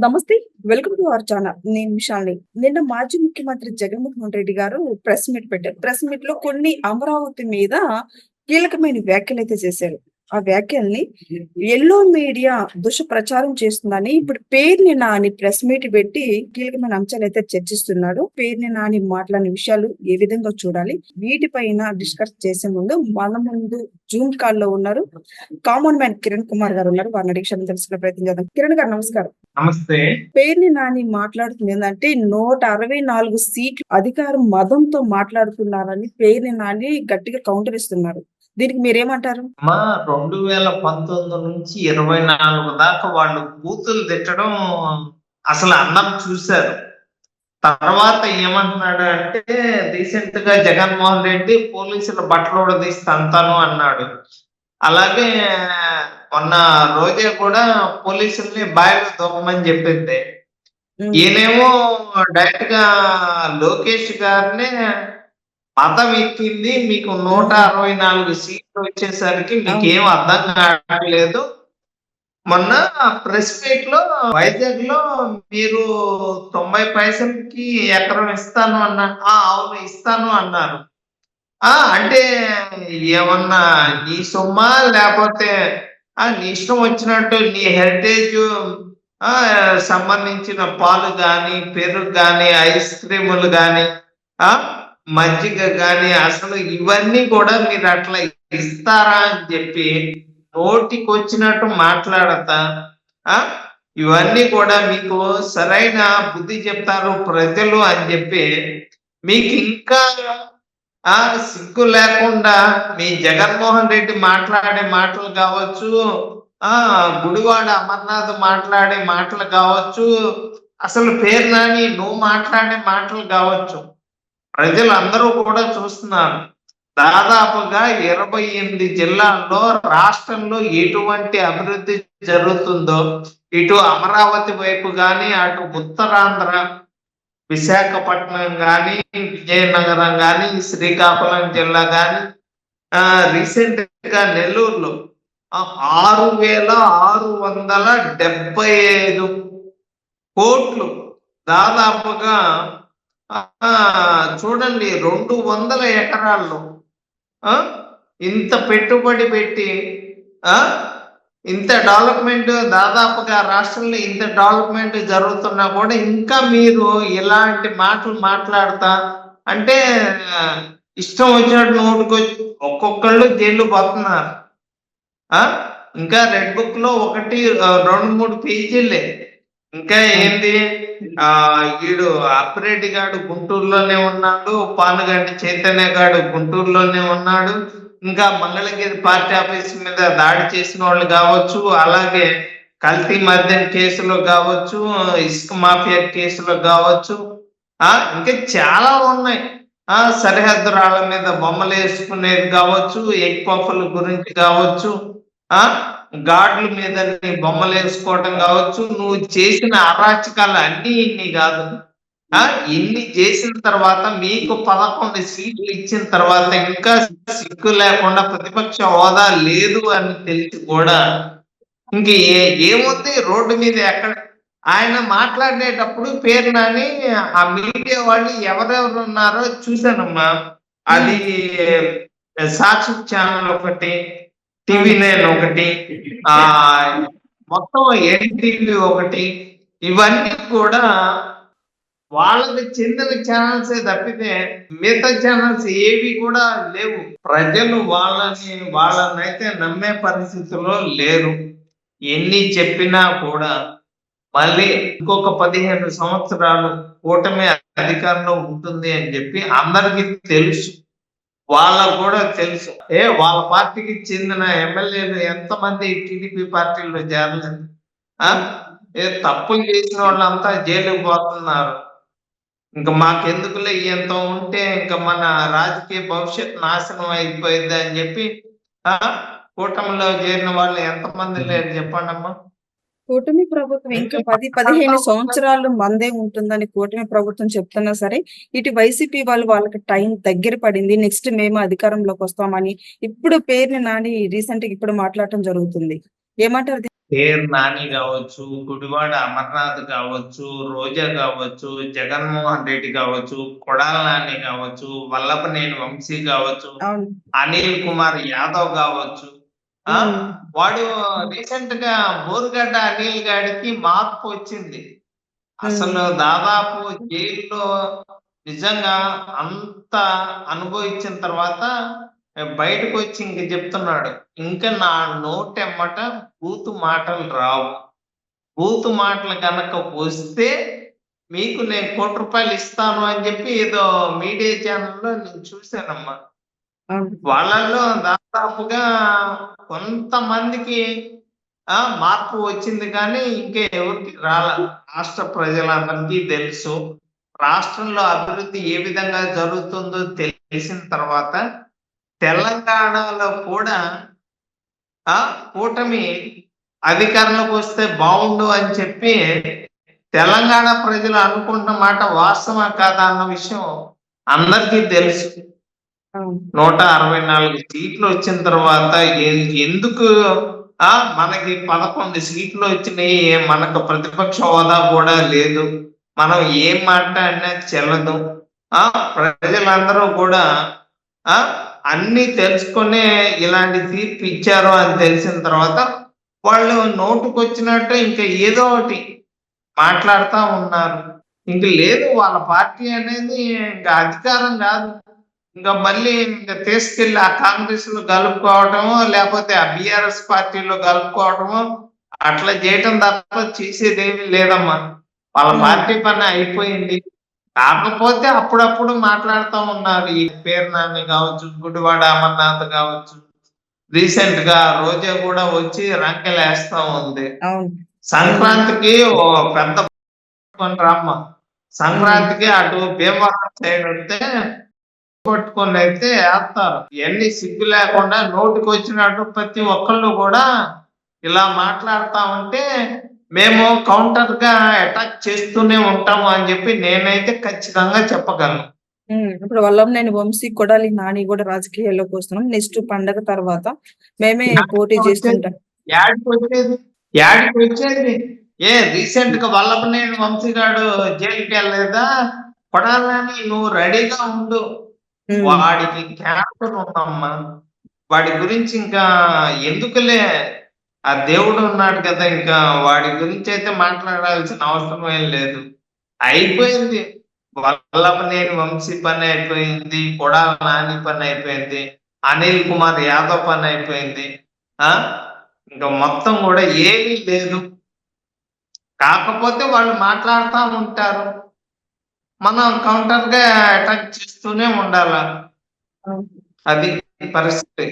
నమస్తే. Welcome to our channel. నేను విశాలిని. నిన్న మాజీ ముఖ్యమంత్రి జగన్మోహన్ రెడ్డి గారు ప్రెస్ మీట్ పెట్టారు. ప్రెస్ మీట్‌లో కొన్ని అమరావతి మీద కీలకమైన వ్యాఖ్యలైతే చేశారు. ఆ వ్యాఖ్యల్ని యెల్లో మీడియా దుష్ప్రచారం చేస్తుందని ఇప్పుడు పేర్ని నాని ప్రెస్ మీట్ పెట్టి కీలకమైన అంశాలైతే చర్చిస్తున్నాడు. పేర్ని నాని మాట్లాడిన విషయాలు ఏ విధంగా చూడాలి? వీటిపైన డిస్కస్ చేసే ముందు మన ముందు జూమ్ కాల్‌లో ఉన్నారు. కామన్ మ్యాన్ కిరణ్ కుమార్ గారు ఉన్నారు. వారిని అడిగి క్షణం తెలుసుకునే ప్రయత్నం చేద్దాం. కిరణ్ గారు నమస్కారం. నమస్తే. పేర్ని నాని మాట్లాడుతుంది ఏందంటే 164 సీట్లు అధికారం మదంతో మాట్లాడుతున్నారని పేర్ని నాని గట్టిగా కౌంటర్ ఇస్తున్నారు. దీనికి మీరేమంటారు? 2019 నుంచి 24 దాకా వాళ్ళు బూతులు తిట్టడం అసలు అందరూ చూశారు. తర్వాత ఏమంటున్నాడు అంటే రీసెంట్ గా జగన్మోహన్ రెడ్డి పోలీసుల బట్టలు తీసి తంతాను అన్నాడు. అలాగే మొన్న రోజే కూడా పోలీసుల్ని బాయిలో దూకమని చెప్పింది. ఈయనేమో డైరెక్ట్ గా లోకేష్ గారినే మతం ఎక్కింది, మీకు 164 సీట్లు వచ్చేసరికి మీకేం అర్థం కావట్లేదు. మొన్న ప్రెస్ మీట్ లో వైజాగ్ లో మీరు 90 పైసలకి ఎకరం ఇస్తాను అవును ఇస్తాను అన్నారు. అంటే ఏమన్నా నీ సొమ్మా లేకపోతే నీ ఇష్టం వచ్చినట్టు నీ హెరిటేజ్ సంబంధించిన పాలు గాని, పెరుగు గాని, ఐస్ క్రీములు గాని, మజ్జిగ గాని అసలు ఇవన్నీ కూడా మీరు అట్లా ఇస్తారా అని చెప్పి నోటికి వచ్చినట్టు మాట్లాడతా ఇవన్నీ కూడా మీకు సరైన బుద్ధి చెప్తారు ప్రజలు అని చెప్పి మీకు ఇంకా సిగ్గు లేకుండా మీ జగన్మోహన్ రెడ్డి మాట్లాడే మాటలు కావచ్చు, గుడివాడ అమర్నాథ్ మాట్లాడే మాటలు కావచ్చు, అసలు పేరు నాని నువ్వు మాట్లాడే మాటలు కావచ్చు, ప్రజలు అందరూ కూడా చూస్తున్నారు. దాదాపుగా 28 జిల్లాల్లో రాష్ట్రంలో ఎటువంటి అభివృద్ధి జరుగుతుందో ఇటు అమరావతి వైపు గాని, అటు ఉత్తరాంధ్ర విశాఖపట్నం గాని, విజయనగరం గాని, శ్రీకాకుళం జిల్లా గాని, రీసెంట్ గా నెల్లూరులో 6,675 కోట్లు దాదాపుగా చూడండి 200 ఎకరాల్లో ఇంత పెట్టుబడి పెట్టి ఇంత డెవలప్మెంట్ దాదాపుగా రాష్ట్రంలో ఇంత డెవలప్మెంట్ జరుగుతున్నా కూడా ఇంకా మీరు ఇలాంటి మాటలు మాట్లాడతా అంటే ఇష్టం వచ్చినట్టు నోటుకొచ్చి ఒక్కొక్కళ్ళు జైలు పోతున్నారు. ఇంకా రెడ్ బుక్ లో 2-3 పేజీలే. ఇంకా ఏంది వీడు అప్పిరెడ్డి గాడు గుంటూరులోనే ఉన్నాడు, పానుగంటి చైతన్య గాడు గుంటూరులోనే ఉన్నాడు, ఇంకా మంగళగిరి పార్టీ ఆఫీస్ మీద దాడి చేసిన వాళ్ళు కావచ్చు, అలాగే కల్తీ మద్యం కేసులో కావచ్చు, ఇసుక మాఫియా కేసులో కావచ్చు, ఇంకా చాలా ఉన్నాయి. సరిహద్దు రాళ్ల మీద బొమ్మలు వేసుకునేది కావచ్చు, ఎగ్ పఫ్ల గురించి కావచ్చు, గాడ్ల మీద బొమ్మలు వేసుకోవటం కావచ్చు, నువ్వు చేసిన అరాచకాలు అన్ని ఇన్ని కాదు. ఇన్ని చేసిన తర్వాత మీకు 11 సీట్లు ఇచ్చిన తర్వాత ఇంకా సిగ్గు లేకుండా ప్రతిపక్ష హోదా లేదు అని తెలిసి కూడా ఇంక ఏముంది రోడ్డు మీద ఎక్కడ ఆయన మాట్లాడేటప్పుడు పేరు నాని ఆ మీడియా వాళ్ళు ఎవరెవరు ఉన్నారో చూశానమ్మా. అది సాక్షి ఛానల్ ఒకటి, TV9 ఒకటి, మొత్తం NTV ఒకటి, ఇవన్నీ కూడా వాళ్ళకి చెందిన ఛానల్సే తప్పితే మిగతా ఛానల్స్ ఏవి కూడా లేవు. ప్రజలు వాళ్ళనైతే నమ్మే పరిస్థితిలో లేరు. ఎన్ని చెప్పినా కూడా మళ్ళీ ఇంకొక 15 సంవత్సరాలు కూటమి అధికారంలో ఉంటుంది అని చెప్పి అందరికీ తెలుసు. వాళ్ళకు కూడా తెలుసు. వాళ్ళ పార్టీకి చెందిన ఎమ్మెల్యేలు ఎంతమంది TDP పార్టీలో చేరలేదు. తప్పులు చేసిన వాళ్ళంతా జైలుకు పోతున్నారు. ఇంకా మాకెందుకులే ఎంత ఉంటే ఇంకా మన రాజకీయ భవిష్యత్ నాశనం అయిపోయింది అని చెప్పి కూటమిలో చేరిన వాళ్ళు ఎంతమంది లేరు చెప్పండి అమ్మా. కూటమి ప్రభుత్వం ఇంకా 10-15 సంవత్సరాలు మందే ఉంటుందని కూటమి ప్రభుత్వం చెప్తున్నా సరే, ఇటు వైసీపీ వాళ్ళకి టైం దగ్గర పడింది, నెక్స్ట్ మేము అధికారంలోకి వస్తామని ఇప్పుడు పేరుని నాని రీసెంట్ గా ఇప్పుడు మాట్లాడటం జరుగుతుంది. ఏమంటారు? పేరు నాని కావచ్చు, గుడివాడ అమర్నాథ్ కావచ్చు, రోజా కావచ్చు, జగన్మోహన్ రెడ్డి కావచ్చు, కొడాల నాని కావచ్చు, వల్లభనేని వంశీ కావచ్చు, అవును. అనిల్ కుమార్ యాదవ్ కావచ్చు. ఆ హ్మ్. వాడు రీసెంట్ గా బోరుగడ్డ అనిల్ గాడికి మార్పు వచ్చింది. హ్మ్. అసలు దాదాపు జైల్లో నిజంగా అంత అనుభవించిన తర్వాత బయటకు వచ్చి ఇంక చెప్తున్నాడు. ఇంకా నా నోటెమ్మట బూతు మాటలు రావు. బూతు మాటలు గనక వస్తే మీకు నేను ₹1,00,00,000 ఇస్తాను అని చెప్పి ఏదో మీడియా ఛానెల్‌లో నేను చూసానమ్మా. అవును. వాళ్ళలో దాదాపుగా కొంతమందికి మార్పు వచ్చింది కానీ ఇంకా ఎవరికి రాష్ట్ర ప్రజలందరికీ తెలుసు. రాష్ట్రంలో అభివృద్ధి ఏ విధంగా జరుగుతుందో తెలిసిన తర్వాత తెలంగాణలో కూడా కూటమి అధికారంలోకి వస్తే బావుండు అని చెప్పి తెలంగాణ ప్రజలు అనుకుంటున్న మాట వాస్తవమా కాదా అన్న విషయం అందరికీ తెలుసు. అవును. 164 సీట్లు వచ్చిన తర్వాత ఎందుకు మనకి 11 సీట్లు వచ్చినాయి. మనకు ప్రతిపక్ష హోదా కూడా లేదు. మనం ఏం మాట్లాడినా చెల్లదు. ప్రజలందరూ కూడా ఆ అన్నీ తెలుసుకునే ఇలాంటి తీర్పు ఇచ్చారు అని తెలిసిన తర్వాత వాళ్ళు నోటుకొచ్చినట్టు ఇంకా ఏదో ఒకటి మాట్లాడుతా ఉన్నారు. ఇంక లేదు వాళ్ళ పార్టీ అనేది ఇంకా అధికారం కాదు. ఇంకా మళ్ళీ తీసుకెళ్ళి ఆ కాంగ్రెస్ లో కలుపుకోవటమో లేకపోతే ఆ బిఆర్ఎస్ పార్టీలో కలుపుకోవటమో అట్లా చేయటం తప్ప చేసేదేమీ లేదమ్మా. వాళ్ళ హ్మ్. పార్టీ పని అయిపోయింది. కాకపోతే అప్పుడప్పుడు మాట్లాడుతూ ఉన్నారు. ఈ పేరు నాని కావచ్చు, గుడివాడ అమర్నాథ్ కావచ్చు. రీసెంట్ గా రోజా కూడా వచ్చి రంకెలేస్తా ఉంది. అవును. హ్మ్. సంక్రాంతికి ఓ పెద్ద రమ్మ హ్మ్. సంక్రాంతికి అటు భీమవరం సైడ్ వస్తే పట్టుకొని అయితే ఏస్తారు. ఇయన్నీ సిగ్గు లేకుండా నోటికొచ్చినట్టు ప్రతి ఒక్కళ్ళు కూడా ఇలా మాట్లాడుతా ఉంటే మేము కౌంటర్‌గా అటాక్ చేస్తూనే ఉంటాము అని చెప్పి నేనైతే ఖచ్చితంగా చెప్పగలను. హ్మ్. ఇప్పుడు వల్లంనేని వంశీ, కొడాలి నాని గూడా రాజకీయాల్లోకి వస్తున్నాం. నెక్స్ట్ పండగ తర్వాత మేమే పోటీ యాడికొచ్చేది? చేస్తుంటాం. యాడికొచ్చేది? యాడికొచ్చేది? రీసెంట్‌గా వల్లభనేని వంశీ గాడు జైలుకెళ్ళలేదా? కొడాలని నువ్వు రెడీగా ఉండు. హ్మ్. వాడికి క్యాన్సర్ ఉందమ్మా. వాడి గురించి ఇంకా ఎందుకులే. ఆ దేవుడు ఉన్నాడు కదా! ఇంకా వాడి గురించయితే మాట్లాడాల్సిన అవసరం ఏం లేదు. అయిపోయింది. వల్లభనేని వంశీ పనయిపోయింది. కొడాలి నాని పనయిపోయింది. అనిల్ కుమార్ యాదవ్ పనయిపోయింది. ఆ! ఇంక మొత్తం గూడా ఏమీ లేదు. కాకపోతే వాళ్ళు మాట్లాడుతా ఉంటారు. మనం కౌంటర్‌గా అటాక్ చేస్తూనే ఉండాల. అవును. అది పరిస్థితి.